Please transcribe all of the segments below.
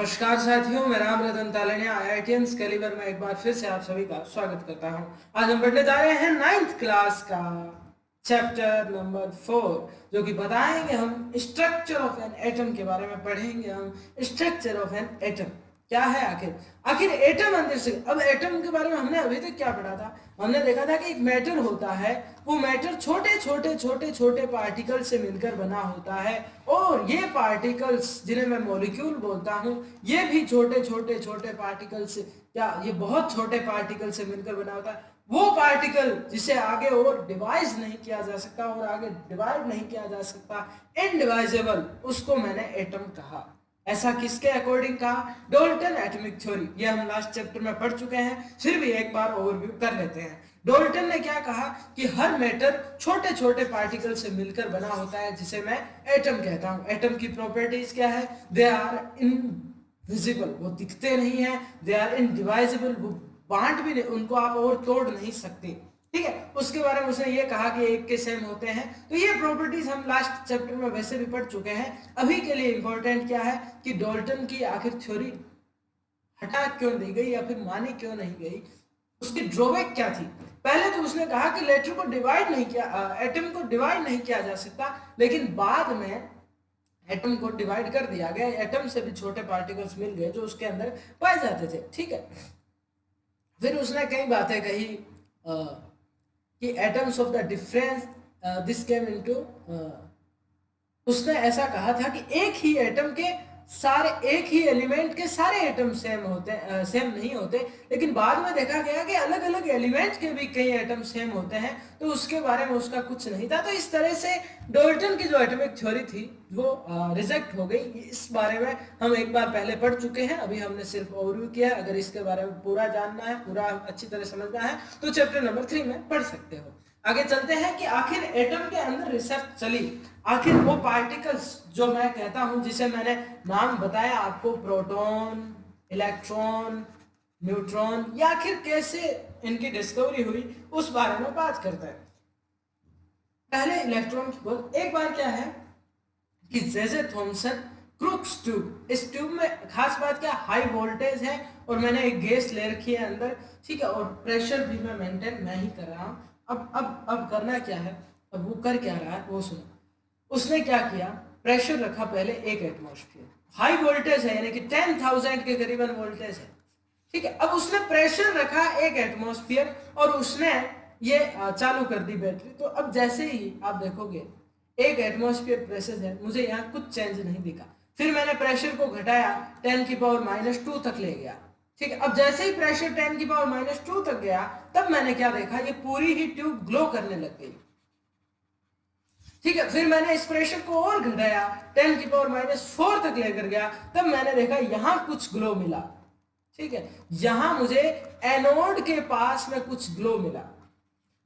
नमस्कार साथियों, मैं राम रतन तालनिया IITians कैलिबर में एक बार फिर से आप सभी का स्वागत करता हूं। आज हम पढ़ने जा रहे हैं 9th क्लास का चैप्टर नंबर 4, जो कि बताएंगे हम स्ट्रक्चर ऑफ एन एटम के बारे में पढ़ेंगे। हम स्ट्रक्चर ऑफ एन एटम क्या है, आखिर एटम अंदर से। अब एटम के बारे में हमने अभी तक क्या पढ़ा था? हमने देखा था कि एक मैटर होता है, वो मैटर छोटे छोटे छोटे छोटे पार्टिकल से मिलकर बना होता है, और ये पार्टिकल्स जिन्हें मैं मॉलिक्यूल बोलता हूँ, ये भी छोटे छोटे छोटे पार्टिकल से, क्या ये बहुत छोटे पार्टिकल से मिलकर बना होता है। वो पार्टिकल जिसे आगे और डिवाइड नहीं किया जा सकता, और आगे डिवाइड नहीं किया जा सकता, इनडिवाइजेबल, उसको मैंने एटम कहा। ऐसा किसके अकॉर्डिंग कहा? Dalton atomic theory. ये हम लास्ट चैप्टर में पढ़ चुके हैं, फिर भी एक बार ओवरव्यू कर लेते हैं। डाल्टन ने क्या कहा कि हर मैटर छोटे छोटे पार्टिकल से मिलकर बना होता है, जिसे मैं एटम कहता हूं। एटम की प्रॉपर्टीज क्या है? दे आर इनविजिबल, वो दिखते नहीं है। दे आर इनडिवाइजेबल, वो बांट भी नहीं, उनको आप और तोड़ नहीं सकते। ठीक है, उसके बारे में उसने ये कहा कि एक के सेम होते हैं। तो ये प्रॉपर्टीज हम लास्ट चैप्टर में वैसे भी पढ़ चुके हैं। अभी के लिए इंपॉर्टेंट क्या है कि डाल्टन की आखिर थ्योरी हटा क्यों दी गई या फिर मानी क्यों नहीं गई, उसकी ड्रॉबैक क्या थी। पहले तो उसने कहा कि लेटर को डिवाइड नहीं किया, एटम को डिवाइड नहीं किया जा सकता, लेकिन बाद में एटम को डिवाइड कर दिया गया। एटम से भी छोटे पार्टिकल्स मिल गए जो उसके अंदर पाए जाते थे। ठीक है, फिर उसने कई बातें कही कि atoms of the difference this came into, उसने ऐसा कहा था कि एक ही एटम के सारे, एक ही एलिमेंट के सारे एटम सेम होते, सेम नहीं होते, लेकिन बाद में देखा गया कि अलग अलग एलिमेंट के भी कई एटम सेम होते हैं, तो उसके बारे में उसका कुछ नहीं था। तो इस तरह से डाल्टन की जो एटॉमिक थ्योरी थी वो रिजेक्ट हो गई। इस बारे में हम एक बार पहले पढ़ चुके हैं, अभी हमने सिर्फ ओवरव्यू किया है। अगर इसके बारे में पूरा जानना है, पूरा अच्छी तरह समझना है, तो चैप्टर नंबर 3 में पढ़ सकते हो। आगे चलते हैं कि आखिर एटम के अंदर रिसर्च चली, आखिर वो पार्टिकल्स जो मैं कहता हूं, जिसे मैंने नाम बताया आपको, प्रोटॉन, इलेक्ट्रॉन, न्यूट्रॉन, या आखिर कैसे इनकी डिस्कवरी हुई, उस बारे में बात करते हैं। पहले इलेक्ट्रॉन की बात। एक बार क्या है कि जे थॉमसन क्रूक्स ट्यूब, इस ट्यूब में खास बात क्या, हाई वोल्टेज है, और मैंने एक गैस ले रखी है अंदर। ठीक है, और प्रेशर भी मैं मेंटेन मैं ही कर रहा हूं। अब करना क्या है, अब वो कर क्या रहा है वो सुनो। उसने क्या किया, प्रेशर रखा पहले 1 एटमॉस्फेयर, हाई वोल्टेज है, यानी कि 10,000 के करीबन वोल्टेज है। ठीक है, अब उसने प्रेशर रखा 1 एटमॉस्फेयर, और उसने ये चालू कर दी बैटरी। तो अब जैसे ही आप देखोगे 1 एटमॉस्फेयर प्रेशर है, मुझे यहाँ कुछ चेंज नहीं दिखा। फिर मैंने प्रेशर को घटाया, 10⁻⁻2 तक ले गया। ठीक है, अब जैसे ही प्रेशर 10⁻⁻2 तक गया, तब मैंने क्या देखा, ये पूरी ही ट्यूब ग्लो करने लग गई। ठीक है, फिर मैंने इस प्रेशर को और घटाया, 10⁻⁻4 तक लेकर गया, तब मैंने देखा यहां कुछ ग्लो मिला। ठीक है, यहां मुझे एनोड के पास में कुछ ग्लो मिला।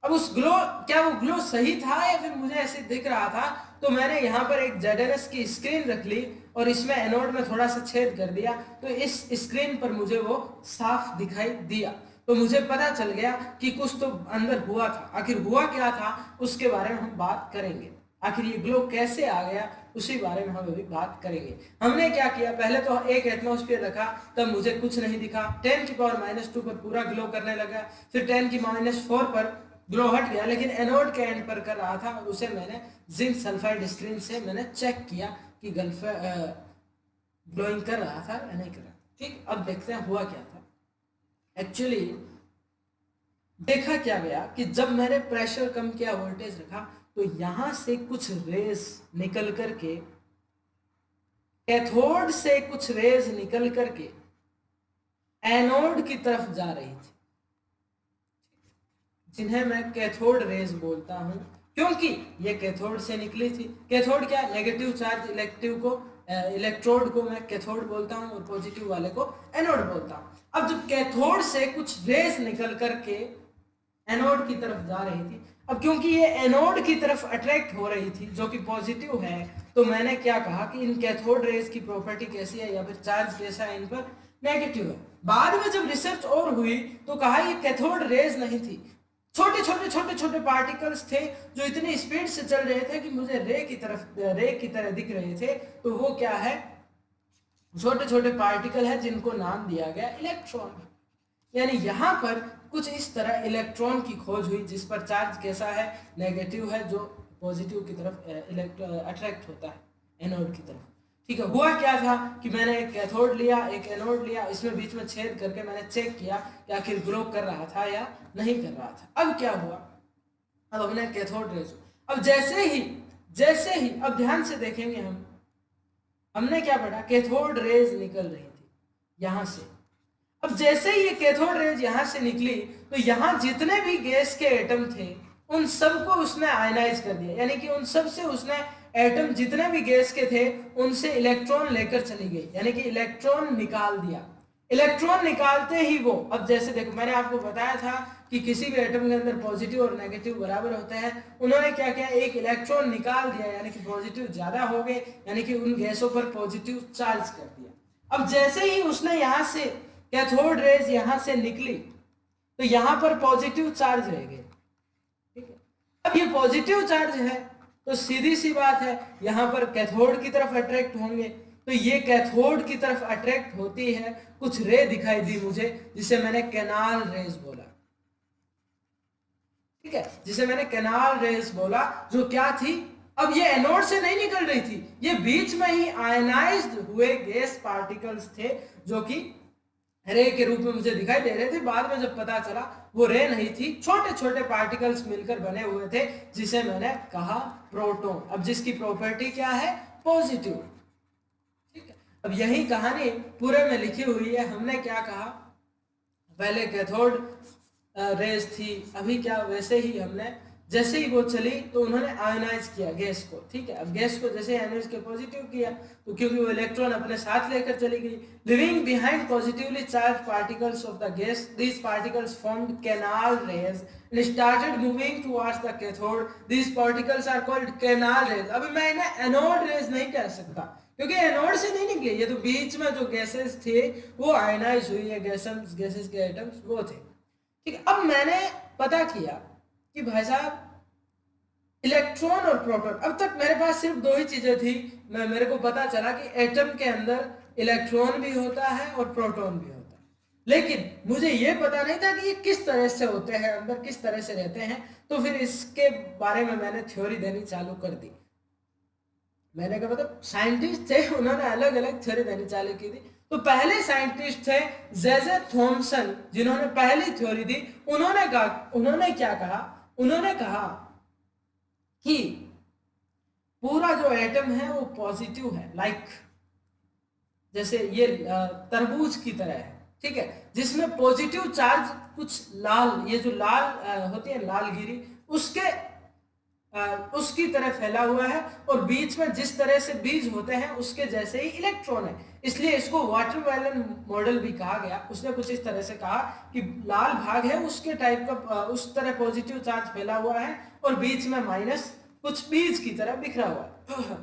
अब उस ग्लो, क्या वो ग्लो सही था या फिर मुझे ऐसे दिख रहा था? तो मैंने यहाँ पर एक ZNS की स्क्रीन रख ली, और इसमें एनोड में थोड़ा सा छेद कर दिया, तो इस स्क्रीन पर मुझे वो साफ दिखाई दिया। तो मुझे पता चल गया कि कुछ तो अंदर हुआ था। आखिर हुआ क्या था, उसके बारे में हम बात करेंगे। आखिर ये ग्लो कैसे आ गया, उसी बारे में हम अभी बात करेंगे। हमने क्या किया, पहले तो 1 एटमॉस्फेयर रखा, तब मुझे कुछ नहीं दिखा। 10⁻⁻2 पर पूरा ग्लो करने लगा, फिर 10⁻⁴ पर ग्लो हट गया, लेकिन एनोड के एंड पर कर रहा था, और उसे मैंने जिंक सल्फाइड स्क्रीन से मैंने चेक किया कि ग्लोइंग कर रहा था या नहीं कर रहा। ठीक, अब देखते हैं हुआ क्या था। एक्चुअली देखा क्या गया कि जब मैंने प्रेशर कम किया, वोल्टेज रखा, तो यहां से कुछ रेज निकल करके, कैथोड से कुछ रेज निकल करके एनोड की तरफ जा रही थी, जिन्हें मैं कैथोड रेज बोलता हूं, क्योंकि ये कैथोड से निकली थी। कैथोड क्या, नेगेटिव चार्ज इलेक्ट्रोड को मैं कैथोड बोलता हूं, और पॉजिटिव वाले को एनोड बोलता हूं। अब जब कैथोड से कुछ रेज निकल करके एनोड की तरफ जा रही थी, अब क्योंकि ये एनोड की तरफ अट्रैक्ट हो रही थी, जो कि पॉजिटिव है, तो मैंने क्या कहा कि इन कैथोड रेज की प्रॉपर्टी कैसी है, या फिर चार्ज कैसा है इन पर, नेगेटिव है। बाद में जब रिसर्च और हुई, तो कहा ये कैथोड रेज नहीं थी, छोटे छोटे छोटे छोटे पार्टिकल्स थे, जो इतनी स्पीड से चल रहे थे कि मुझे रे की तरह दिख रहे थे। तो वो क्या है, छोटे छोटे पार्टिकल है जिनको नाम दिया गया इलेक्ट्रॉन। यानी यहाँ पर कुछ इस तरह इलेक्ट्रॉन की खोज हुई जिस पर चार्ज कैसा है, नेगेटिव है, जो पॉजिटिव की तरफ अट्रैक्ट होता है एनोड की तरफ। ठीक है, हुआ क्या था कि मैंने एक कैथोड लिया, एक एनोड लिया, इसमें बीच में छेद करके मैंने चेक किया कि आखिर ग्लो कर रहा था या नहीं कर रहा था। अब क्या हुआ, अब हमने कैथोड रेज, अब जैसे ही अब ध्यान से देखेंगे हमने क्या पढ़ा, कैथोड रेज निकल रही थी यहां से। अब जैसे ही ये कैथोड रेज यहां से निकली तो यहां जितने भी गैस के एटम थे उन सबको उसने आयनाइज कर दिया, यानी कि उन सब से उसने एटम जितने भी गैस के थे उनसे इलेक्ट्रॉन लेकर चली गई, यानी कि इलेक्ट्रॉन निकाल दिया। इलेक्ट्रॉन निकालते ही वो, अब जैसे देखो मैंने आपको बताया था कि किसी भी एटम के अंदर पॉजिटिव और नेगेटिव बराबर होते हैं, उन्होंने क्या किया, एक इलेक्ट्रॉन निकाल दिया, यानी कि पॉजिटिव ज्यादा हो गए, यानी कि उन गैसों पर पॉजिटिव चार्ज कर दिया। अब जैसे ही उसने यहां से कैथोड रेज यहां से निकली तो यहां पर पॉजिटिव चार्ज रह गए। ठीक है, अब ये पॉजिटिव चार्ज है तो सीधी सी बात है यहां पर कैथोड की तरफ अट्रैक्ट होंगे, तो ये कैथोड की तरफ अट्रैक्ट होती है, कुछ रे दिखाई दी मुझे जिसे मैंने कैनाल रेज बोला। ठीक है, जिसे मैंने कैनाल रेज बोला, जो क्या थी, अब ये एनोड से नहीं निकल रही थी, ये बीच में ही आयनाइज्ड हुए गैस पार्टिकल्स थे जो कि रे के रूप में मुझे दिखाई दे रहे थे। बाद में जब पता चला वो रे नहीं थी, छोटे छोटे पार्टिकल्स मिलकर बने हुए थे जिसे मैंने कहा प्रोटॉन, अब जिसकी प्रॉपर्टी क्या है, पॉजिटिव। ठीक है, अब यही कहानी पूरे में लिखी हुई है। हमने क्या कहा, पहले कैथोड रेज थी, अभी क्या वैसे ही हमने, जैसे ही वो चली तो उन्होंने आयोनाइज किया गैस को। ठीक है, अब गैस को जैसे आयोनाइज के पॉजिटिव किया तो क्योंकि वो इलेक्ट्रॉन अपने साथ लेकर चली गई, leaving behind positively charged particles of the gas, these particles formed canal rays and started moving towards the cathode, these particles are called canal rays. अभी मैं इन्हें एनोड रेज नहीं कह सकता क्योंकि एनोड से नहीं निकले, ये तो बीच में जो गैसेस थे वो आयनाइज हुई है, गैसेस के एटम्स वो थे। ठीक है, अब मैंने पता किया कि भाई साहब इलेक्ट्रॉन और प्रोटॉन, अब तक मेरे पास सिर्फ दो ही चीजें थी, मेरे को पता चला कि एटम के अंदर इलेक्ट्रॉन भी होता है और प्रोटॉन भी होता है, लेकिन मुझे यह पता नहीं था कि ये किस तरह से होते हैं अंदर, किस तरह से रहते हैं। तो फिर इसके बारे में मैंने थ्योरी देनी चालू कर दी। मैंने कहा मतलब साइंटिस्ट थे, उन्होंने अलग अलग थ्योरी देनी चालू की थी। तो पहले साइंटिस्ट थे जेजे थॉमसन, जिन्होंने पहली थ्योरी दी। उन्होंने क्या कहा, उन्होंने कहा कि पूरा जो एटम है वो पॉजिटिव है, लाइक जैसे ये तरबूज की तरह है। ठीक है, जिसमें पॉजिटिव चार्ज कुछ लाल, ये जो लाल होती है लालगिरी, उसकी तरह फैला हुआ है, और बीच में जिस तरह से बीज होते हैं उसके जैसे ही इलेक्ट्रॉन है, इसलिए इसको वाटरमेलन मॉडल भी कहा गया। उसने कुछ इस तरह से कहा कि लाल भाग है उसके टाइप का, उस तरह पॉजिटिव चार्ज फैला हुआ है और बीच में माइनस कुछ बीज की तरह बिखरा हुआ है।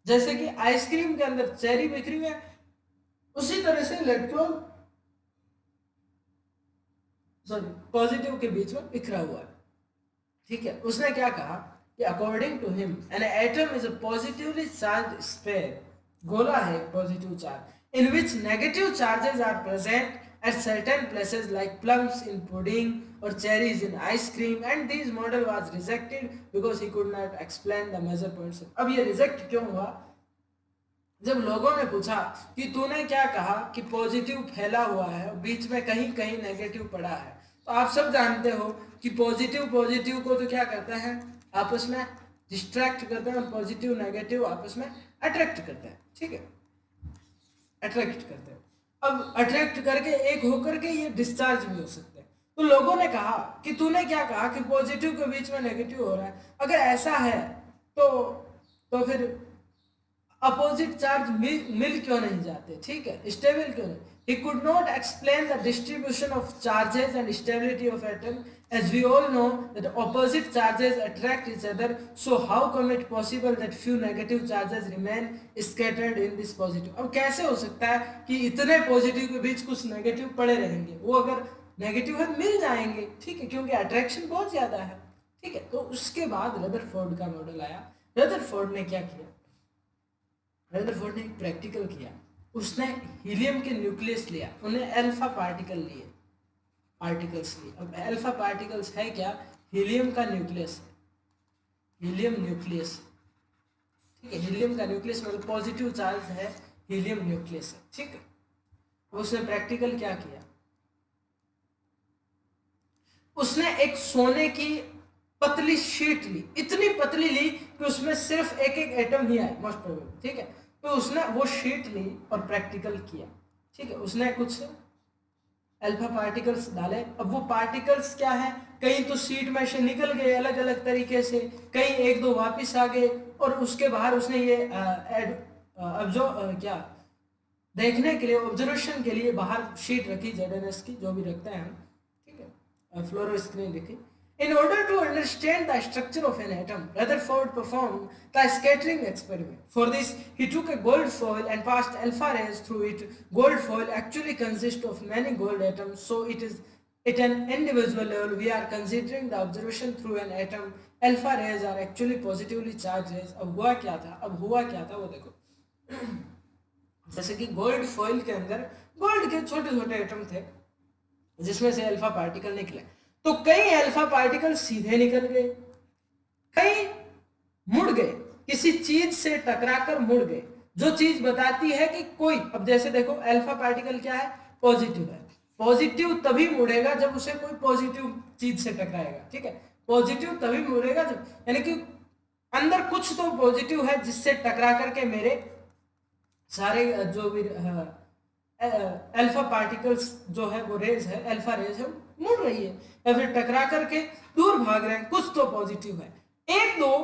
जैसे कि आइसक्रीम के अंदर चेरी बिखरी है, उसी तरह से इलेक्ट्रॉन सॉरी पॉजिटिव के बीच में बिखरा हुआ है। ठीक है, उसने क्या कहा कि according to him an atom is a positively charged sphere, गोला है positive charge, in which negative charges are present at certain places like plums in pudding or cherries in ice cream, and this model was rejected because he could not explain the major points. अब ये reject क्यों हुआ, जब लोगों ने पूछा कि तूने क्या कहा कि पॉजिटिव फैला हुआ है बीच में कहीं कहीं नेगेटिव पड़ा है, तो आप सब जानते हो कि पॉजिटिव को तो क्या करता है, आपस में डिस्ट्रैक्ट करते हैं, पॉजिटिव नेगेटिव आपस में अट्रैक्ट करते हैं। ठीक है, अट्रैक्ट करते हैं, अब अट्रैक्ट करके एक होकर के ये डिस्चार्ज भी हो सकते हैं। तो लोगों ने कहा कि तूने क्या कहा कि पॉजिटिव के बीच में नेगेटिव हो रहा है, अगर ऐसा है तो फिर अपोजिट चार्ज मिल क्यों नहीं जाते, ठीक है, स्टेबल क्यों नहीं। He could not explain the distribution of charges and stability of atom, as we all know that opposite charges attract each other, so how come it possible that few negative charges remain scattered in this positive। अब कैसे हो सकता है कि इतने positive के बीच कुछ negative पड़े रहेंगे, वो अगर नेगेटिव है मिल जाएंगे, ठीक है, क्योंकि अट्रैक्शन बहुत ज्यादा है। ठीक है, तो उसके बाद रदरफोर्ड का मॉडल आया। रदरफोर्ड ने क्या किया, रदरफोर्ड ने एक प्रैक्टिकल किया उसने हीलियम के न्यूक्लियस लिया, उन्हें अल्फा पार्टिकल्स लिए। अब अल्फा पार्टिकल्स है क्या? हीलियम का न्यूक्लियस है, हीलियम न्यूक्लियस, ठीक है। हीलियम का न्यूक्लियस मतलब पॉजिटिव चार्ज है, हीलियम न्यूक्लियस है, ठीक है। उसने प्रैक्टिकल क्या किया? उसने एक सोने की पतली शीट ली, इतनी पतली ली कि उसमें सिर्फ एक एक एटम ही आए मोस्ट प्रोबेबल, ठीक है। तो उसने वो शीट ली और प्रैक्टिकल किया, ठीक है। उसने कुछ अल्फा पार्टिकल्स डाले। अब वो पार्टिकल्स क्या है, कहीं तो शीट में से निकल गए अलग अलग तरीके से, कहीं एक दो वापस आ गए, और उसके बाहर उसने ये क्या देखने के लिए, ऑब्जर्वेशन के लिए बाहर शीट रखी ZNS की, जो भी रखते हैं हम, ठीक है, फ्लोरो स्क्रीन रखी। In order to understand the structure of an atom, Rutherford performed the scattering experiment. For this, he took a gold foil and passed alpha rays through it. Gold foil actually consists of many gold atoms, so it is at an individual level we are considering the observation through an atom. Alpha rays are actually positively charged rays. अब हुआ क्या था वो देखो। जैसे कि gold foil के अंदर गोल्ड के छोटे छोटे एटम थे, जिसमें से अल्फा पार्टिकल निकले। तो कई अल्फा पार्टिकल सीधे निकल गए, कई मुड़ गए, किसी चीज से टकराकर मुड़ गए, जो चीज बताती है कि कोई, अब जैसे देखो अल्फा पार्टिकल क्या है, पॉजिटिव है। पॉजिटिव तभी मुड़ेगा जब उसे कोई पॉजिटिव चीज से टकराएगा, ठीक है। पॉजिटिव तभी मुड़ेगा जब, यानी कि अंदर कुछ तो पॉजिटिव है जिससे टकरा करके मेरे सारे जो भी अल्फा पार्टिकल्स जो है वो रेज है, अल्फा रेज है, मुड़ रही है या फिर टकरा करके दूर भाग रहे हैं, कुछ तो पॉजिटिव है। एक दो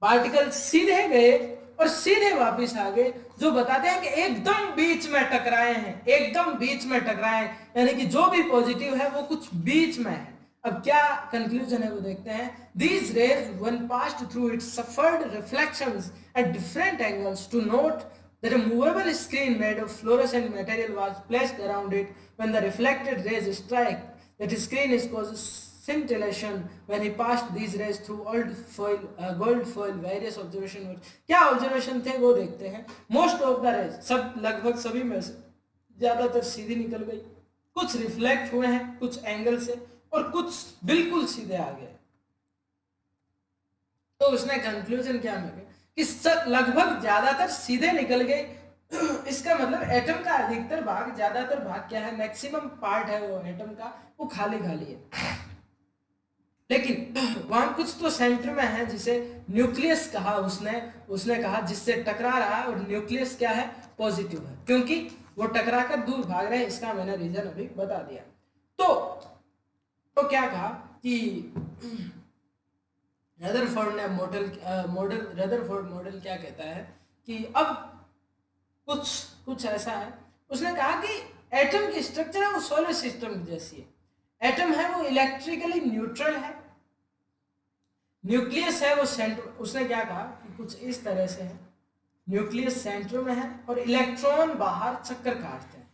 पार्टिकल सीधे गए और सीधे वापस आ गए, जो बताते हैं कि एकदम बीच में टकराए हैं, एकदम बीच में टकराए हैं, यानी कि जो भी पॉजिटिव है वो कुछ बीच में है। अब क्या कंक्लूजन है वो देखते हैं। These rays when passed through it suffered reflections at different angles. To note that a movable screen made of fluorescent material was placed around it. When the reflected rays strike that screen is caused scintillation when he passed these rays through gold foil. Various observation were, क्या observation थे वो देखते हैं। Most of the raise, सब लगभग सभी में से ज्यादातर सीधी निकल गई, कुछ रिफ्लेक्ट हुए हैं कुछ एंगल से, और कुछ बिल्कुल सीधे आ गए। तो उसने कंक्लूजन क्या मिला कि लगभग ज्यादातर सीधे निकल गए। इसका मतलब एटम का अधिकतर भाग, ज्यादातर भाग क्या है, मैक्सिमम पार्ट है वो एटम का, वो खाली खाली है। लेकिन वहां कुछ तो सेंटर में है जिसे न्यूक्लियस कहा उसने कहा, जिससे टकरा रहा है, और न्यूक्लियस क्या है, पॉजिटिव है, क्योंकि वो टकरा कर दूर भाग रहे हैं। इसका मैंने रीजन अभी बता दिया। तो क्या कहा कि रदरफोर्ड मॉडल क्या कहता है कि अब कुछ ऐसा है। उसने कहा कि एटम की स्ट्रक्चर है वो सोलर सिस्टम की जैसी है। एटम है वो इलेक्ट्रिकली न्यूट्रल है, न्यूक्लियस है वो सेंटर। उसने क्या कहा कि कुछ इस तरह से है, न्यूक्लियस सेंटर में है और इलेक्ट्रॉन बाहर चक्कर काटते हैं।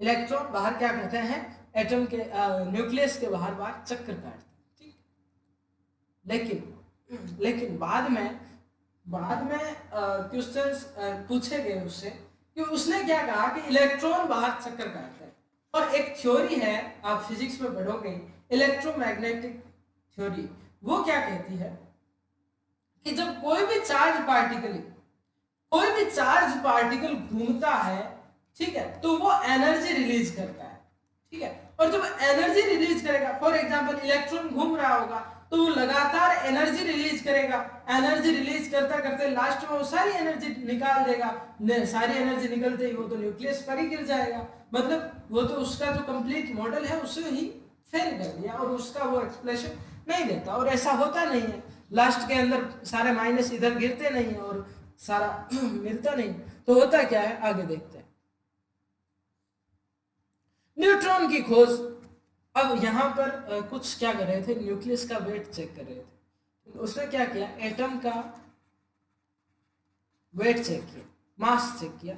इलेक्ट्रॉन बाहर क्या करते हैं, एटम के न्यूक्लियस के बाहर चक्कर काटते हैं, ठीक। लेकिन बाद में क्वेश्चंस पूछे गए उससे कि उसने क्या कहा कि इलेक्ट्रॉन बाहर चक्कर काटते हैं। और एक थ्योरी है, आप फिजिक्स में पढ़ोगे, इलेक्ट्रोमैग्नेटिक थ्योरी। वो क्या कहती है कि जब कोई भी चार्ज पार्टिकल घूमता है, ठीक है, तो वो एनर्जी रिलीज करता है, ठीक है। और जब एनर्जी रिलीज करेगा, फॉर एग्जांपल इलेक्ट्रॉन घूम रहा होगा तो वो लगातार एनर्जी रिलीज करेगा। एनर्जी रिलीज करते लास्ट में वो सारी एनर्जी निकाल देगा। सारी एनर्जी निकलते ही वो तो न्यूक्लियस पर ही गिर जाएगा, मतलब वो तो उसका जो कंप्लीट मॉडल है उसे ही फेल कर दिया, और उसका वो एक्सप्लेनेशन नहीं देता। और ऐसा होता नहीं है, लास्ट के अंदर सारे माइनस इधर गिरते नहीं है और सारा मिलता नहीं। तो होता क्या है, आगे देखते हैं। न्यूट्रॉन की खोज। अब यहां पर कुछ क्या कर रहे थे, न्यूक्लियस का वेट चेक कर रहे थे। उसने क्या किया, एटम का वेट चेक किया, मास चेक किया।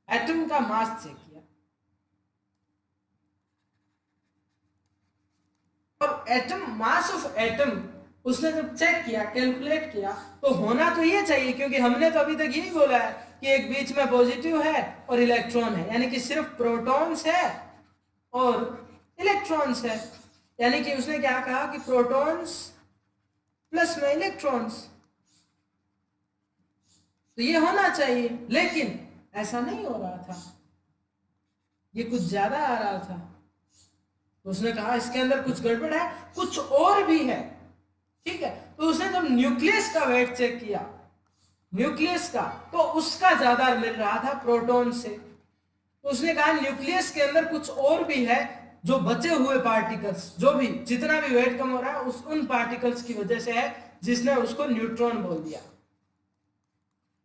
एटम का मास चेक किया, और एटम मास ऑफ एटम उसने जब चेक किया, कैलकुलेट किया, तो होना तो ये चाहिए, क्योंकि हमने तो अभी तक यही बोला है कि एक बीच में पॉजिटिव है और इलेक्ट्रॉन है, यानी कि सिर्फ प्रोटॉन्स है और इलेक्ट्रॉन्स है। यानी कि उसने क्या कहा कि प्रोटॉन्स प्लस में इलेक्ट्रॉन्स, तो ये होना चाहिए, लेकिन ऐसा नहीं हो रहा था, ये कुछ ज्यादा आ रहा था। तो उसने कहा इसके अंदर कुछ गड़बड़ है, कुछ और भी है, ठीक है। तो उसने जब न्यूक्लियस का वेट चेक किया, न्यूक्लियस का, तो उसका ज्यादा मिल रहा था प्रोटॉन से। तो उसने कहा न्यूक्लियस के अंदर कुछ और भी है, जो बचे हुए पार्टिकल्स, जो भी जितना भी वेट कम हो रहा है उस उन पार्टिकल्स की वजह से है, जिसने उसको न्यूट्रॉन बोल दिया।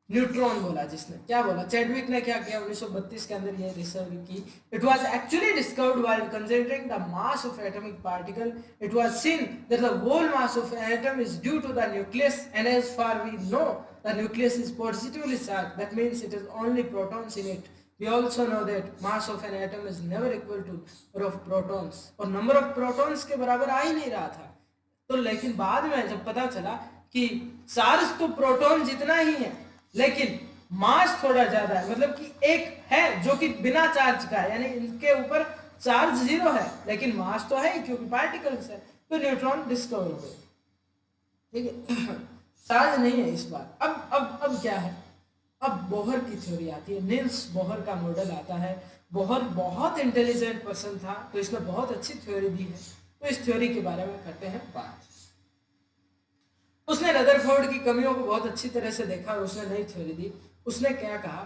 न्यूट्रॉन बोला जिसने, क्या बोला, चैडविक ने क्या किया 1932 के अंदर ये रिसर्च की। It was actually discovered while considering the mass of atomic particle, it was seen that the whole mass of an atom is due to the nucleus, and as far we know the nucleus is positively charged, that means it is only protons in it. We also know that mass of an atom is never equal to number of protons, और number of protons के बराबर आ ही नहीं रहा था। तो लेकिन बाद में जब पता चला कि चार्ज तो प्रोटॉन जितना ही है, लेकिन मास थोड़ा ज्यादा है, मतलब कि एक है जो कि बिना चार्ज का है, यानी इनके ऊपर चार्ज 0 है लेकिन मास तो है ही, क्योंकि पार्टिकल्स है, तो न्यूट्रॉन डिस्कवर हुए, ठीक है। चार्ज नहीं है इस बार। अब क्या है, अब बोहर की थ्योरी आती है, नील्स बोहर का मॉडल आता है। बोहर बहुत इंटेलिजेंट पर्सन था, तो इसने बहुत अच्छी थ्योरी दी है, तो इस थ्योरी के बारे में करते हैं बात। उसने रदरफोर्ड की कमियों को बहुत अच्छी तरह से देखा और उसने नई थ्योरी दी। उसने क्या कहा,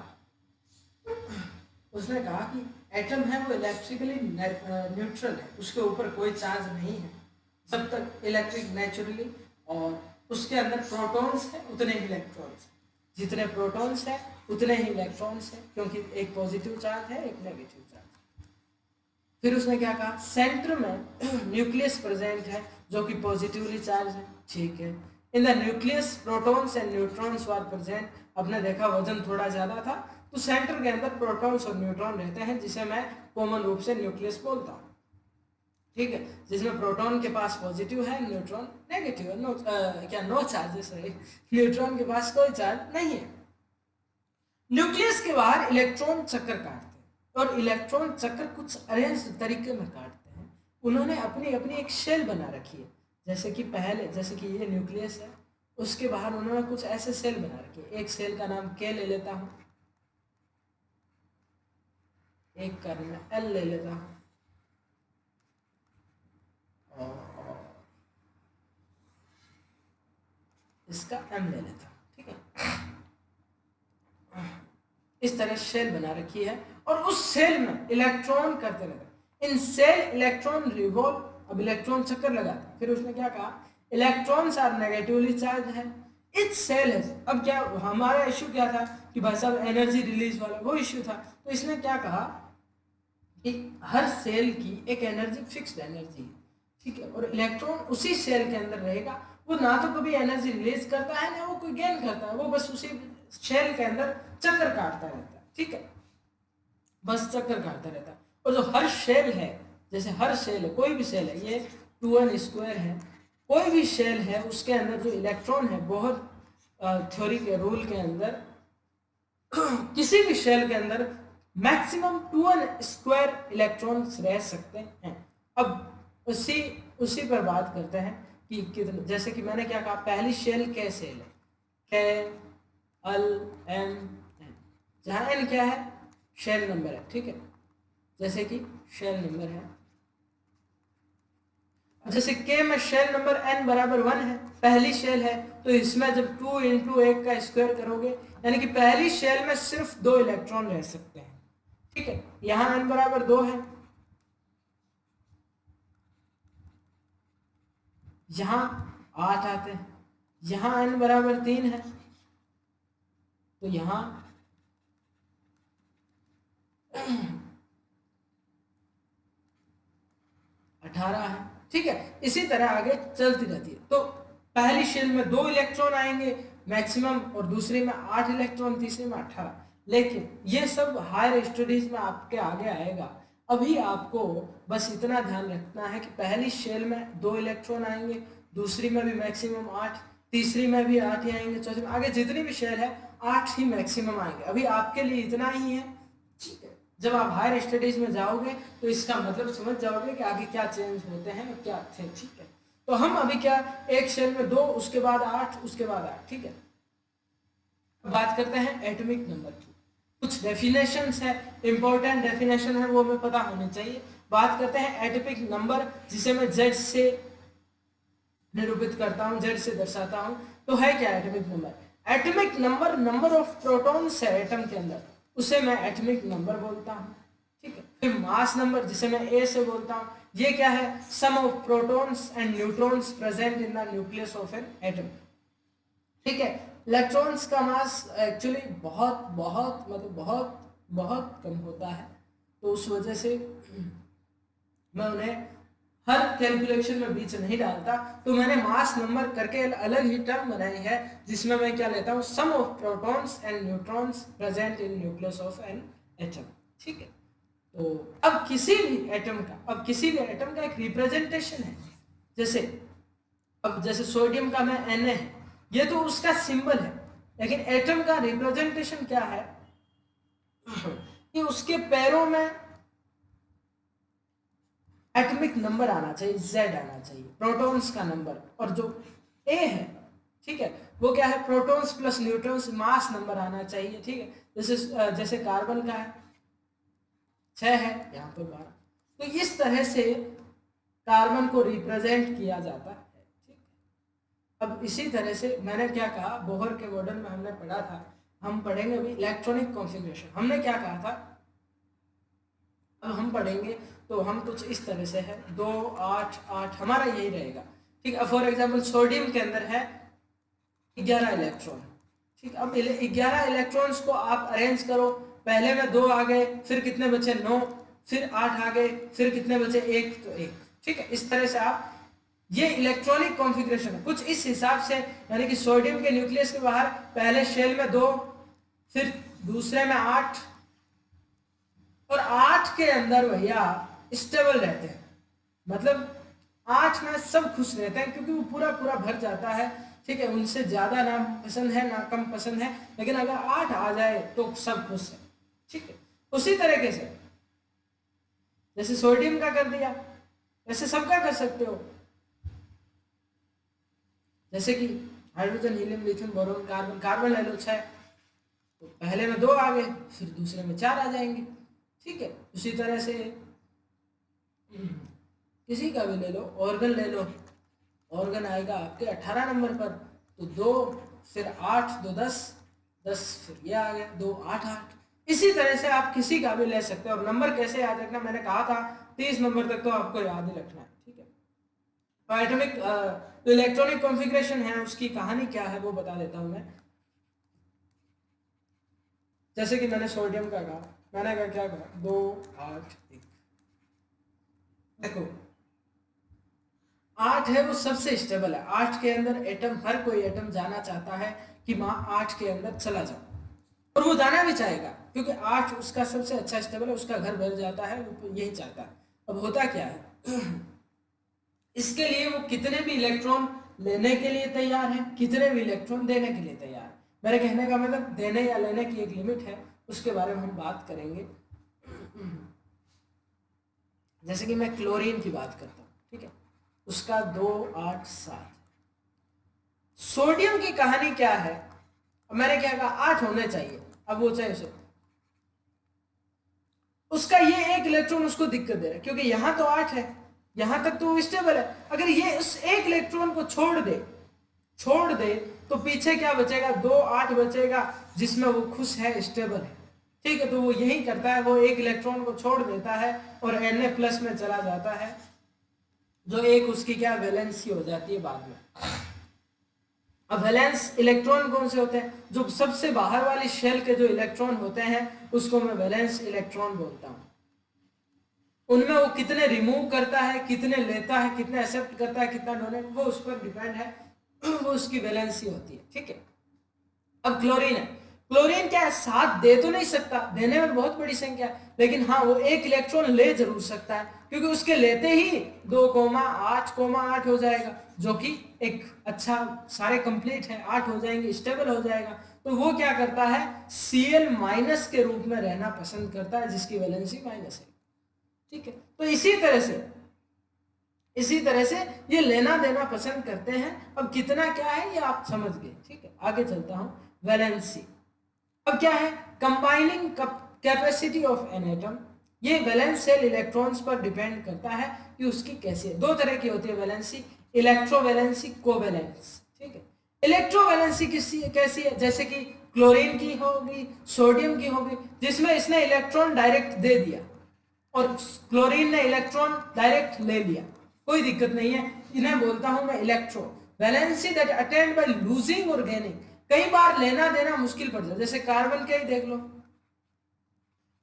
उसने कहा कि एटम है वो इलेक्ट्रिकली न्यूट्रल है, उसके ऊपर कोई चार्ज नहीं है जब तक इलेक्ट्रिक नेचुरली, और उसके अंदर प्रोटॉन्स है उतने ही इलेक्ट्रॉन्स, जितने प्रोटॉन्स है उतने ही इलेक्ट्रॉन्स है, क्योंकि एक पॉजिटिव चार्ज है एक नेगेटिव चार्ज। फिर उसने क्या कहा, सेंटर में न्यूक्लियस प्रेजेंट है जो कि पॉजिटिवली चार्ज है, ठीक है। इन the nucleus protons and neutrons were present. आपने देखा वजन थोड़ा ज्यादा था, तो सेंटर के अंदर प्रोटॉन्स और न्यूट्रॉन रहते हैं, जिसे मैं कॉमन रूप से न्यूक्लियस बोलता हूँ, ठीक है, जिसमें प्रोटॉन के पास पॉजिटिव है, न्यूट्रॉन नेगेटिव है, नो चार्जेस है, न्यूट्रॉन के पास कोई चार्ज नहीं है। न्यूक्लियस के बाहर इलेक्ट्रॉन चक्कर काटते हैं, और इलेक्ट्रॉन चक्कर कुछ अरेंज तरीके में काटते हैं। उन्होंने अपनी अपनी एक शेल बना रखी है, जैसे कि पहले, जैसे कि ये न्यूक्लियस है, उसके बाहर उन्होंने कुछ ऐसे सेल बना रखे हैं। एक सेल का नाम के ले लेता हूं, एक का नाम एल ले लेता हूं, इसका एम ले लेता हूं, ठीक है। इस तरह शेल बना रखी है, और उस सेल में इलेक्ट्रॉन करते रहते हैं। इन सेल इलेक्ट्रॉन रिवॉल्व, अब इलेक्ट्रॉन चक्कर लगाते हैं। फिर उसने क्या कहा, इलेक्ट्रॉन्स आर नेगेटिवली चार्ज है, इट्स सेल है। अब क्या हमारा इश्यू क्या था कि भाई साहब एनर्जी रिलीज वाला वो इश्यू था, तो इसने क्या कहा कि हर सेल की एक एनर्जी फिक्स्ड एनर्जी है, ठीक है, और इलेक्ट्रॉन उसी सेल के अंदर रहेगा, वो ना तो कभी एनर्जी रिलीज करता है ना वो कोई गेन करता है, वो बस उसी शेल के अंदर चक्कर काटता रहता है, ठीक है, बस चक्कर काटता रहता है। और जो हर शेल है, जैसे हर शेल है, कोई भी शेल है, ये 2n स्क्वायर है, कोई भी शेल है उसके अंदर जो इलेक्ट्रॉन है, बहुत थ्योरी के रूल के अंदर किसी भी शेल के अंदर मैक्सिमम 2n स्क्वायर इलेक्ट्रॉन्स रह सकते हैं। अब उसी पर बात करते हैं कि कितने, जैसे कि मैंने क्या कहा, पहली शेल के सेल है, के एल एम एन, जहाँ एन क्या है, शेल नंबर है, ठीक है, जैसे कि शेल नंबर है, जैसे के में शेल नंबर n बराबर 1 है, पहली शेल है, तो इसमें जब 2 इंटू 1 का स्क्वायर करोगे, यानी कि पहली शेल में सिर्फ 2 इलेक्ट्रॉन रह सकते हैं, ठीक है। यहाँ n बराबर 2 है, यहाँ 8 आते हैं, यहाँ n बराबर 3 है, तो यहाँ 18 है, ठीक है। इसी तरह आगे चलती रहती है। तो पहली शेल में 2 इलेक्ट्रॉन आएंगे मैक्सिमम, और दूसरी में 8 इलेक्ट्रॉन, तीसरी में 18। लेकिन ये सब हायर स्टडीज में आपके आगे आएगा, अभी आपको बस इतना ध्यान रखना है कि पहली शेल में 2 इलेक्ट्रॉन आएंगे, दूसरी में भी मैक्सिमम 8, तीसरी में भी 8 ही आएंगे, चौथी में, आगे जितनी भी शेल है 8 ही मैक्सिमम आएंगे। अभी आपके लिए इतना ही है, ठीक है। जब आप हायर स्टडीज में जाओगे तो इसका मतलब समझ जाओगे कि आगे क्या चेंज होते हैं और क्या थे, ठीक है। तो हम अभी क्या, एक शेल में 2, उसके बाद 8, उसके बाद 8, ठीक है। बात करते हैं एटॉमिक नंबर की। कुछ डेफिनेशंस है, इंपॉर्टेंट डेफिनेशन है, वो हमें पता होनी चाहिए। बात करते हैं एटॉमिक नंबर, जिसे मैं जेड से निरूपित करता हूं, जेड से दर्शाता हूं। तो है क्या atomic number? Atomic number number of protons है एटम के अंदर, उसे मैं एटॉमिक नंबर बोलता हूं, ठीक है। फिर मास नंबर, जिसे मैं ए से बोलता हूं, ये क्या है? Sum of protons and neutrons present in the nucleus of an atom, ठीक है। इलेक्ट्रॉन्स का मास एक्चुअली बहुत बहुत मतलब बहुत बहुत कम होता है, तो उस वजह से मैं उन्हें हर कैलकुलेशन में बीच नहीं डालता। तो मैंने मास नंबर करके अलग ही टर्म बनाई है, जिसमें मैं क्या लेता हूँ? Sum of protons and neutrons present in nucleus of an atom, ठीक है। तो अब किसी भी एटम का एक रिप्रेजेंटेशन है। जैसे सोडियम का मैं Na है, ये तो उसका सिंबल है, लेकिन एटम का रिप्रेजेंटेशन क्या है कि उसके पैरों में एटॉमिक नंबर आना चाहिए, Z आना चाहिए, प्रोटॉन्स का नंबर। और जो A है, ठीक है, वो क्या है? Protons plus neutrons mass number आना चाहिए, ठीक है। जैसे कार्बन का है 6 है, यहाँ पर 12। तो इस तरह से कार्बन को रिप्रेजेंट किया जाता है, ठीक है। अब इसी तरह से मैंने क्या कहा, बोहर के मॉडल में हमने पढ़ा था, हम पढ़ेंगे अभी इलेक्ट्रॉनिक कॉन्फ़िगरेशन। हमने क्या कहा था, अब हम पढ़ेंगे तो हम कुछ इस तरह से है, 2 8 8 हमारा यही रहेगा, ठीक है। फॉर एग्जांपल सोडियम के अंदर है 11 इलेक्ट्रॉन, ठीक। अब 11 इलेक्ट्रॉन्स को आप अरेंज करो, पहले में 2 आ गए, फिर कितने बचे? 9, फिर 8 आ गए, फिर कितने बचे? 1, तो 1, ठीक है। इस तरह से आप, ये इलेक्ट्रॉनिक कॉन्फ़िगरेशन है कुछ इस हिसाब से, यानी कि सोडियम के न्यूक्लियस के बाहर पहले शेल में 2, फिर दूसरे में 8, और 8 के अंदर भैया स्टेबल रहते हैं, मतलब 8 में सब खुश रहते हैं, क्योंकि वो पूरा पूरा भर जाता है, ठीक है। उनसे ज्यादा ना पसंद है ना कम पसंद है, लेकिन अगर 8 आ जाए तो सब खुश है, ठीक है। उसी तरीके से जैसे सोडियम का कर दिया, वैसे सबका कर सकते हो। जैसे कि hydrogen, helium, lithium, boron, carbon ले लो 6, तो पहले में 2 आ गए, फिर दूसरे में 4 आ जाएंगे, ठीक है। उसी तरह से किसी का भी ले लो, ऑर्गन ले लो, ऑर्गन आएगा आपके 18 नंबर पर, तो 2 फिर 8, 2 10, 10 फिर ये आ गया 2 8 8। इसी तरह से आप किसी का भी ले सकते हो। और नंबर कैसे याद रखना, मैंने कहा था 30 नंबर तक तो आपको याद ही रखना है, ठीक है। तो एटॉमिक तो इलेक्ट्रॉनिक कॉन्फ़िगरेशन है, उसकी कहानी क्या है वो बता देता हूं मैं। जैसे कि मैंने सोडियम का कहा, मैंने कहा क्या कहा, 2 8 1। देखो 8 है वो सबसे स्टेबल है, 8 के अंदर एटम, हर कोई एटम जाना चाहता है कि मैं 8 के अंदर चला जाऊं, और वो जाना भी चाहेगा, क्योंकि 8 उसका सबसे अच्छा स्टेबल है, उसका घर भर जाता है, वो यही चाहता है। अब होता क्या है इसके लिए वो कितने भी इलेक्ट्रॉन लेने के लिए तैयार है, कितने भी इलेक्ट्रॉन देने के लिए तैयार है। मेरे कहने का मतलब देने या लेने की एक लिमिट है, उसके बारे में हम बात करेंगे। जैसे कि मैं क्लोरीन की बात करता हूँ, ठीक है, उसका 2 8 7। सोडियम की कहानी क्या है, मैंने क्या कहा 8 होने चाहिए, अब वो चाहे उसे, उसका ये एक इलेक्ट्रॉन उसको दिक्कत दे रहा है, क्योंकि यहां तो 8 है, यहां तक तो स्टेबल है। अगर ये उस एक इलेक्ट्रॉन को छोड़ दे तो पीछे क्या बचेगा? 2 8 बचेगा, जिसमें वो खुश है, स्टेबल है, ठीक है। तो वो यही करता है, वो एक इलेक्ट्रॉन को छोड़ देता है और Na+ में चला जाता है, जो एक उसकी क्या वैलेंसी हो जाती है बाद में। अब वैलेंस इलेक्ट्रॉन कौन से होते हैं? जो सबसे बाहर वाली शेल के जो इलेक्ट्रॉन होते हैं उसको मैं वैलेंस इलेक्ट्रॉन बोलता हूं। उनमें वो कितने रिमूव करता है, कितने लेता है, कितने एक्सेप्ट करता है, कितना डोनेट, वो उस पर डिपेंड है, वो उसकी वैलेंसी होती है, ठीक है। अब क्लोरीन है, क्लोरीन क्या है, साथ दे तो नहीं सकता, देने में बहुत बड़ी संख्या है, लेकिन हाँ वो एक इलेक्ट्रॉन ले जरूर सकता है, क्योंकि उसके लेते ही 2,8,8 हो जाएगा, जो कि एक अच्छा, सारे कंप्लीट है, 8 हो जाएंगे, स्टेबल हो जाएगा। तो वो क्या करता है, Cl माइनस के रूप में रहना पसंद करता है, जिसकी वैलेंसी माइनस है। ठीक है, तो इसी तरह से ये लेना देना पसंद करते हैं। अब कितना क्या है ये आप समझ गए। ठीक है, आगे चलता हूं। वैलेंसी अब क्या है, combining capacity of an atom. ये वैलेंस सेल इलेक्ट्रॉन्स पर डिपेंड करता है कि उसकी कैसी है। दो तरह की होती है वैलेंसी, इलेक्ट्रोवैलेंसी, कोवैलेंस। ठीक है, इलेक्ट्रोवैलेंसी कैसी है, जैसे कि क्लोरीन की होगी, सोडियम की होगी, जिसमें इसने इलेक्ट्रॉन डायरेक्ट दे दिया और क्लोरीन ने इलेक्ट्रॉन डायरेक्ट ले लिया, कोई दिक्कत नहीं है, इन्हें बोलता हूं मैं electro valency that attend by losing और गेनिंग। कई बार लेना देना मुश्किल पड़ जाए, जैसे कार्बन का ही देख लो,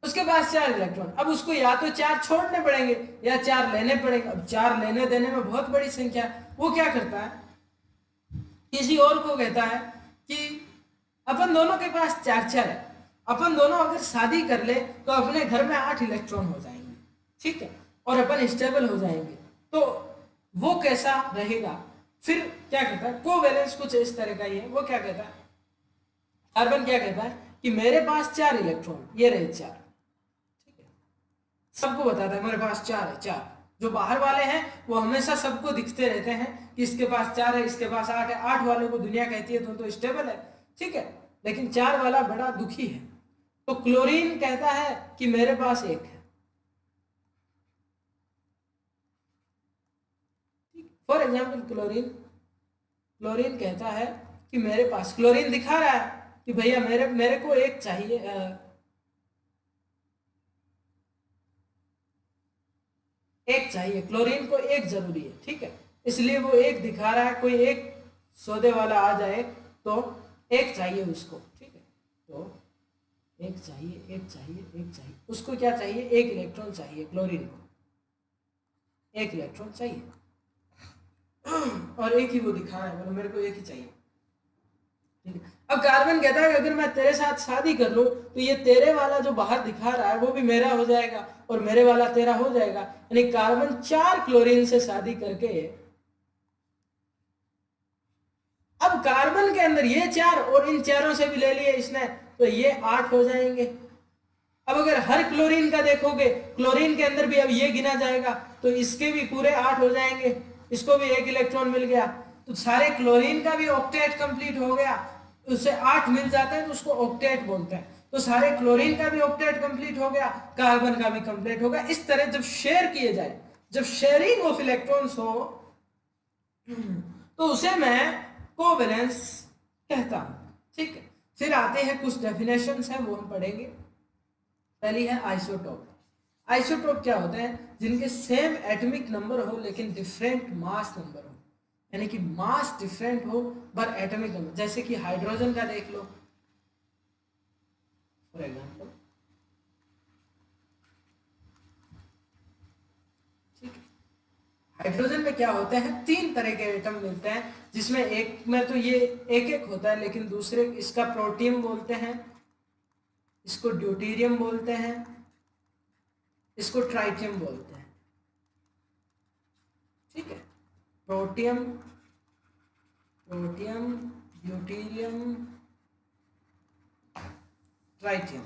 उसके पास 4 इलेक्ट्रॉन, अब उसको या तो 4 छोड़ने पड़ेंगे या 4 लेने पड़ेंगे। अब 4 लेने देने में बहुत बड़ी संख्या, वो क्या करता है, किसी और को कहता है कि अपन दोनों के पास 4-4 है, अपन दोनों अगर शादी कर ले तो अपने घर में 8 इलेक्ट्रॉन हो जाएंगे। ठीक है, और अपन स्टेबल हो जाएंगे। तो वो कैसा रहेगा, फिर क्या कहता है, कोवैलेंस कुछ इस तरह का ही है। वो क्या कहता है, कार्बन क्या कहता है कि मेरे पास 4 इलेक्ट्रॉन, ये रहे 4। ठीक है, सबको बताता है मेरे पास 4 है, 4। जो बाहर वाले हैं वो हमेशा सबको दिखते रहते हैं कि इसके पास 4 है, इसके पास 8 है। 8 वालों को दुनिया कहती है तो स्टेबल है। ठीक है, लेकिन 4 वाला बड़ा दुखी है। तो क्लोरीन कहता है कि मेरे पास 1 है। फॉर एग्जाम्पल क्लोरीन कहता है कि मेरे पास, क्लोरीन दिखा रहा है कि भैया मेरे को 1 चाहिए, एक चाहिए, क्लोरीन को 1 जरूरी है। ठीक है, इसलिए वो 1 दिखा रहा है। कोई एक सौदे वाला आ जाए तो 1 चाहिए उसको। ठीक है, तो 1 चाहिए, 1 चाहिए, 1 चाहिए, उसको क्या चाहिए, 1 इलेक्ट्रॉन चाहिए, क्लोरीन को 1 इलेक्ट्रॉन चाहिए और 1 ही वो दिखा रहा है, मतलब मेरे को 1 ही चाहिए। ठीक है, अब कार्बन कहता है कि अगर मैं तेरे साथ शादी कर लूं तो ये तेरे वाला जो बाहर दिखा रहा है वो भी मेरा हो जाएगा और मेरे वाला तेरा हो जाएगा। यानी कार्बन 4 क्लोरीन से शादी करके, अब कार्बन के अंदर ये 4 और इन चारों से भी ले लिए इसने, तो ये 8 हो जाएंगे। अब अगर हर क्लोरीन का देखोगे, क्लोरीन के अंदर भी अब ये गिना जाएगा तो इसके भी पूरे 8 हो जाएंगे, इसको भी 1 इलेक्ट्रॉन मिल गया, तो सारे क्लोरीन का भी ऑक्टेट कंप्लीट हो गया। उससे 8 मिल जाते हैं तो उसको ऑक्टेट बोलते हैं। तो सारे क्लोरीन का भी ऑक्टेट कंप्लीट हो गया, कार्बन का भी कंप्लीट हो गया। इस तरह जब शेयर किए जाए, जब शेयरिंग ऑफ इलेक्ट्रॉन्स हो, तो उसे मैं कोवैलेंस कहता हूं। ठीक है, फिर आते हैं कुछ डेफिनेशंस हैं, वो हम पढ़ेंगे। पहली है आइसोटोप। आइसोटोप क्या होते हैं, जिनके सेम एटॉमिक नंबर हो लेकिन डिफरेंट मास नंबर हो, यानी कि मास डिफरेंट हो पर एटॉमिक नंबर। जैसे कि हाइड्रोजन का देख लो फॉर एग्जांपल। ठीक है, हाइड्रोजन में क्या होते हैं, 3 तरह के एटम मिलते हैं, जिसमें एक में तो ये एक होता है, लेकिन दूसरे इसका प्रोटियम बोलते हैं, इसको ड्यूटेरियम बोलते हैं, इसको ट्राइटियम बोलते हैं। ठीक है, प्रोटियम, ड्यूटेरियम, ट्राइटियम।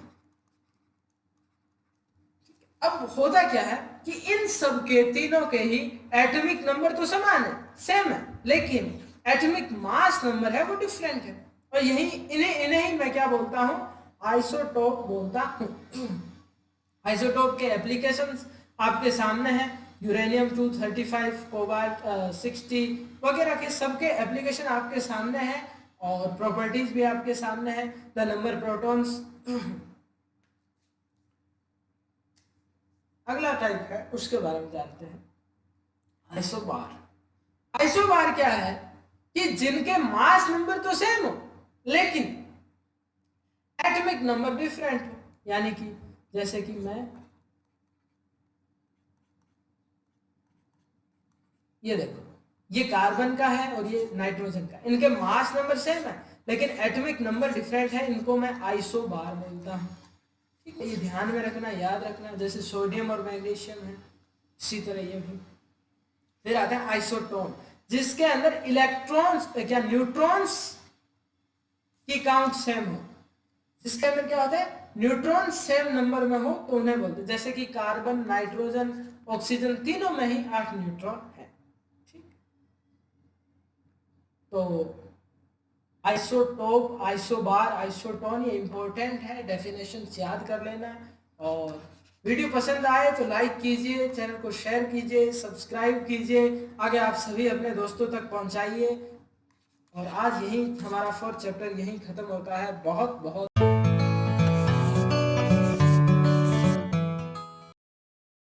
अब होता क्या है कि इन सब के, तीनों के ही एटॉमिक नंबर तो समान है, सेम है, लेकिन एटॉमिक मास नंबर है वो डिफरेंट है। और यही इन्हें ही मैं क्या बोलता हूं, आइसोटोप बोलता हूं। आइसोटोप के एप्लीकेशंस आपके सामने हैं, यूरेनियम 235, कोबाल्ट 60 वगैरह के सबके एप्लीकेशन आपके सामने हैं, और प्रॉपर्टीज भी आपके सामने हैं। The number protons. अगला टाइप है, उसके बारे में जानते हैं, आइसोबार। आइसोबार क्या है कि जिनके मास नंबर तो सेम हो लेकिन एटॉमिक नंबर डिफरेंट हो। यानी कि जैसे कि मैं ये देखो, ये कार्बन का है और ये नाइट्रोजन का। इनके मास नंबर सेम है लेकिन एटॉमिक नंबर डिफरेंट है, इनको मैं आइसोबार बोलता हूँ। ठीक है, ये ध्यान में रखना, याद रखना। जैसे सोडियम और मैग्नीशियम है, इसी तरह ये भी। फिर आते हैं आइसोटोन, जिसके अंदर इलेक्ट्रॉन्स क्या न्यूट्रॉन्स की काउंट सेम हो। जिसके अंदर क्या होता है, न्यूट्रॉन सेम नंबर में हो तो उन्हें बोलते हैं। जैसे कि कार्बन, नाइट्रोजन, ऑक्सीजन, तीनों में ही 8 न्यूट्रॉन है। ठीक, तो आइसोटोप, आइसोबार, आइसोटोन ये इंपॉर्टेंट है, डेफिनेशन याद कर लेना। और वीडियो पसंद आए तो लाइक कीजिए, चैनल को शेयर कीजिए, सब्सक्राइब कीजिए, आगे आप सभी अपने दोस्तों तक पहुंचाइए। और आज यही हमारा 4th चैप्टर यही खत्म होता है। बहुत बहुत